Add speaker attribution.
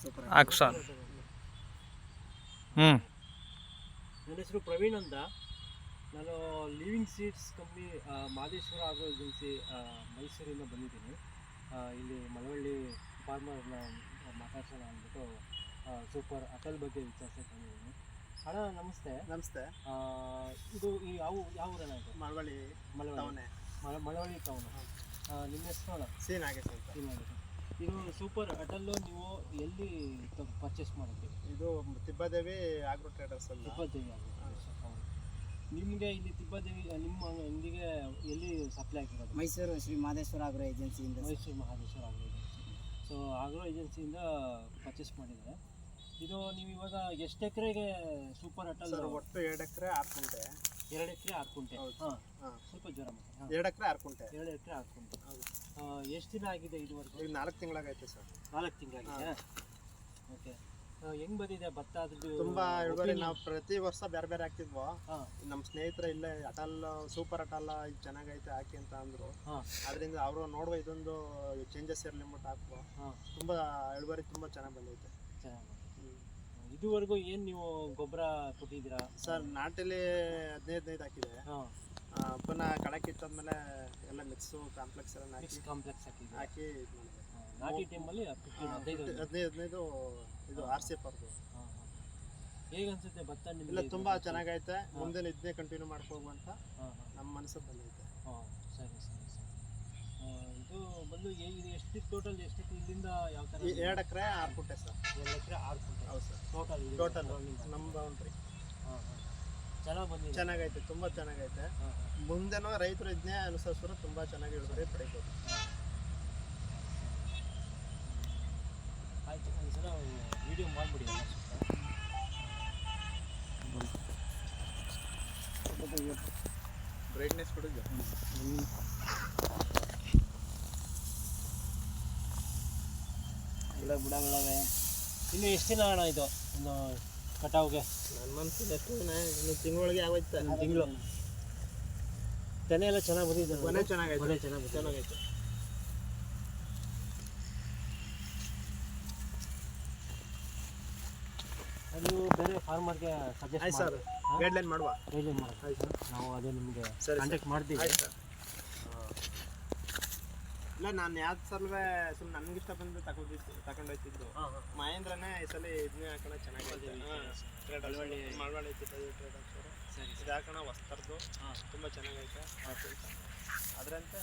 Speaker 1: Super
Speaker 2: action.
Speaker 3: ನನ್ನ ಹೆಸರು ಪ್ರವೀಣ್ ಅಂತ. ನಾನು ಲಿವಿಂಗ್ ಸೀಡ್ಸ್ ಕಂಪ್ನಿ ಮಾದೇಶ್ವರ ಆಗೋ ಏಜೆನ್ಸಿ ಮೈಸೂರಿಂದ ಬಂದಿದ್ದೀನಿ. ಇಲ್ಲಿ ಮಳವಳ್ಳಿ ಫಾರ್ಮರ್ನ ಮಾತಾಡ್ಸೋಣ ಅಂದ್ಬಿಟ್ಟು ಸೂಪರ್ ಅಟಲ್ ಬಗ್ಗೆ ವಿಚಾರಿಸಕ್ಕೆ ಬಂದಿದ್ದೀನಿ. ಅಣ್ಣ ನಮಸ್ತೆ.
Speaker 1: ನಮಸ್ತೆ.
Speaker 3: ಇದು ಈ ಯಾವ ಊರಣ್ಣ ಇದು?
Speaker 1: ಮಳವಳ್ಳಿ
Speaker 3: ಮಳವಳ್ಳಿ ಟೌನ್. ನಿಮ್ಮ ಹೆಸರು ಅಣ್ಣ?
Speaker 1: ಸಿ ನಾಗೇಶ್ ಅಂತ.
Speaker 3: ಇದು ಸೂಪರ್ ಅಟಲ್ಲು ನೀವು ಎಲ್ಲಿ ಪರ್ಚೇಸ್ ಮಾಡಿದ್ರಿ?
Speaker 1: ಇದು ತಿಬ್ಬದೇವಿ ಆಗ್ರೋ ಟ್ರೇಡರ್ಸ್ ಅಂತ.
Speaker 3: Tibbadevi agro traders. ಹೌದು. ನಿಮಗೆ ಇಲ್ಲಿ ತಿಬ್ಬದೇವಿ ನಿಮ್ಮ ಅಂಗಡಿಗೆ ಎಲ್ಲಿ ಸಪ್ಲೈ ಆಗಿರೋದು?
Speaker 1: ಮೈಸೂರು ಶ್ರೀ ಮಾದೇಶ್ವರ ಆಗ್ರೋ ಏಜೆನ್ಸಿಯಿಂದ.
Speaker 3: Mysuru Mahadeshwara agro agency. So agro ಏಜೆನ್ಸಿಯಿಂದ ಪರ್ಚೇಸ್ ಮಾಡಿದ್ದಾರೆ. ಇದು ನೀವು ಇವಾಗ ಎಷ್ಟು ಎಕರೆಗೆ ಸೂಪರ್ ಅಟಲ್?
Speaker 1: ಒಟ್ಟು 2 ಎಕರೆ 6 ಕುಂಟೆ.
Speaker 3: 2 ಎಕರೆ 6 ಕುಂಟೆ.
Speaker 1: ಹಾಂ,
Speaker 3: ಸ್ವಲ್ಪ ಜ್ವರ ಮಾಡಿ.
Speaker 1: 2 ಎಕರೆ 6 ಕುಂಟೆ.
Speaker 3: 2 ಎಕರೆ 6 ಕುಂಟೆ. ಎಷ್ಟು ದಿನ ಆಗಿದೆ ಇದುವರೆಗೂ?
Speaker 1: ಈಗ 4 ತಿಂಗಳಾಗೈತೆ ಸರ್.
Speaker 3: 4 ತಿಂಗಳಾಗಿದೆ. ಓಕೆ. ಹೆಂಗ್ ಬಂದಿದೆ ಭತ್ತ? ಅದ್ರದ್ದು
Speaker 1: ತುಂಬಾ ಇಳುವರಿ. ನಾವು ಪ್ರತಿ ವರ್ಷ ಬೇರೆ ಬೇರೆ ಹಾಕ್ತಿದ್ವು. ನಮ್ಮ ಸ್ನೇಹಿತರು ಇಲ್ಲೇ ಅಟಲ್ ಸೂಪರ್ ಅಟಲ್ ಇದು ಚೆನ್ನಾಗೈತೆ ಹಾಕಿ ಅಂತ ಅಂದ್ರು. ಅದರಿಂದ ಅವರು ನೋಡುವ ಇದೊಂದು ಚೇಂಜಸ್ ಇರಲಿ ಅಂದ್ಬಿಟ್ಟು ಹಾಕುವ. ತುಂಬಾ ಇಳುವರಿ ತುಂಬಾ ಚೆನ್ನಾಗಿ ಬಂದೈತೆ.
Speaker 3: ಇದುವರೆಗೂ ಏನು ನೀವು ಗೊಬ್ಬರ ಕೊಟ್ಟಿದ್ದೀರಾ
Speaker 1: ಸರ್? ನಾಟಿಲಿ 15 ಹಾಕಿದೆ. ಪುನಃ ಕಳೆ ಕಿತ್ತಾದ್ಮೇಲೆ ಎಲ್ಲ ಮಿಕ್ಸು ಕಾಂಪ್ಲೆಕ್ಸ್ ಎಲ್ಲ ಹಾಕಿ ಇದು ಮಾಡಿದೆ.
Speaker 3: ನಾಟಿ ಟೈಮಲ್ಲಿ
Speaker 1: 15 ಇದು RCF ಅವ್ರದ್ದು.
Speaker 3: ಹೇಗೆ ಅನ್ಸುತ್ತೆ ಭತ್ತ ನಿಮಗೆ?
Speaker 1: ಇಲ್ಲ ತುಂಬಾ ಚೆನ್ನಾಗೈತೆ. ಮುಂದೆ ಇದನ್ನೇ ಕಂಟಿನ್ಯೂ ಮಾಡ್ಕೋಗುವಂತ ನಮ್ಮ ಮನಸ್ಸು ಬಂದೈತೆ.
Speaker 3: ಸರಿ ಸರಿ ಸರಿ. ಇದು ಬಂದು ಎಷ್ಟು ಟೋಟಲ್ ಎಷ್ಟಿತ್ತು ಇಲ್ಲಿಂದ? ಯಾವ ಥರ?
Speaker 1: 2 ಎಕರೆ 6 ಕುಂಟೆ ಸರ್.
Speaker 3: 2 ಎಕರೆ 6 ಕುಂಟೆ.
Speaker 1: ಹೌದು ಸರ್.
Speaker 3: ಟೋಟಲ್
Speaker 1: ನಮ್ಮ ಬೌಂಡ್ರಿ
Speaker 3: ಚೆನ್ನಾಗಿ ಬಂದಿದೆ.
Speaker 1: ಚೆನ್ನಾಗೈತೆ, ತುಂಬ ಚೆನ್ನಾಗೈತೆ. ಮುಂದೆನೂ ರೈತರು ಇದನ್ನೇ ಅನುಸರಿಸಿದ್ರೆ ತುಂಬ ಚೆನ್ನಾಗಿ ಇಳುವರಿ ಪಡಿಬೋದು.
Speaker 3: ಆಯಿತು, ಒಂದ್ಸಲ ವಿಡಿಯೋ ಮಾಡಿಬಿಡಿ.
Speaker 1: ಬ್ರೈಟ್ನೆಸ್ ಕೊಡೋದು
Speaker 3: ಎಲ್ಲ ಬಿಡವೆ. ಇನ್ನು ಎಷ್ಟು ದಿನ ಅಣ್ಣ ಇದು ಇನ್ನು ಕಟಾವ್ಗೆ?
Speaker 1: ನನ್ನ ಮನಸ್ಸಿಗೆ ಎಷ್ಟು ದಿನ? ಇನ್ನು ತಿಂಗಳೊಳಗೆ ಆಗೋಯ್ತು.
Speaker 3: ತಿಂಗಳು. ತೆನೆ ಎಲ್ಲ ಚೆನ್ನಾಗಿ ಬಂದಿದೆ.
Speaker 1: ಮನೆ ಚೆನ್ನಾಗೈತೆ.
Speaker 3: ಮನೆ ಚೆನ್ನಾಗೈತೆ. ಅದು ಬೇರೆ ಫಾರ್ಮರ್ಗೆ ಸಜೆಸ್ಟ್
Speaker 1: ಆಯ್ತು ಸರ್. ಗೈಡ್ಲೈನ್ ಮಾಡುವ.
Speaker 3: ಗೈಡ್ಲೈನ್ ಮಾಡಿ. ಆಯ್ತು, ನಾವು ಅದೇ ನಿಮಗೆ ಕಾಂಟ್ಯಾಕ್ಟ್ ಮಾಡ್ತೀವಿ.
Speaker 1: ಆಯ್ತು ಸರ್. ಇಲ್ಲ, ನಾನು ಯಾವ್ದು ಸಲ್ವೇ ಸುಮ್ಮನೆ ನನಗಿಷ್ಟ ಬಂದು ತಗೊಂಡೋಯ್ತಿದ್ದು. ಮಹೇಂದ್ರನೇ ಈ ಸಲ ಇದನ್ನೇ ಹಾಕೋಣ ಚೆನ್ನಾಗಿದೆ. ಮಳವಳ್ಳಿ ಟ್ರೇಡರ್ಸ್ ಸರಿ ಇದು ಹಾಕೋಣ. ವಸ್ತರದ್ದು ತುಂಬ ಚೆನ್ನಾಗೈತೆ. ಅದರಂತೆ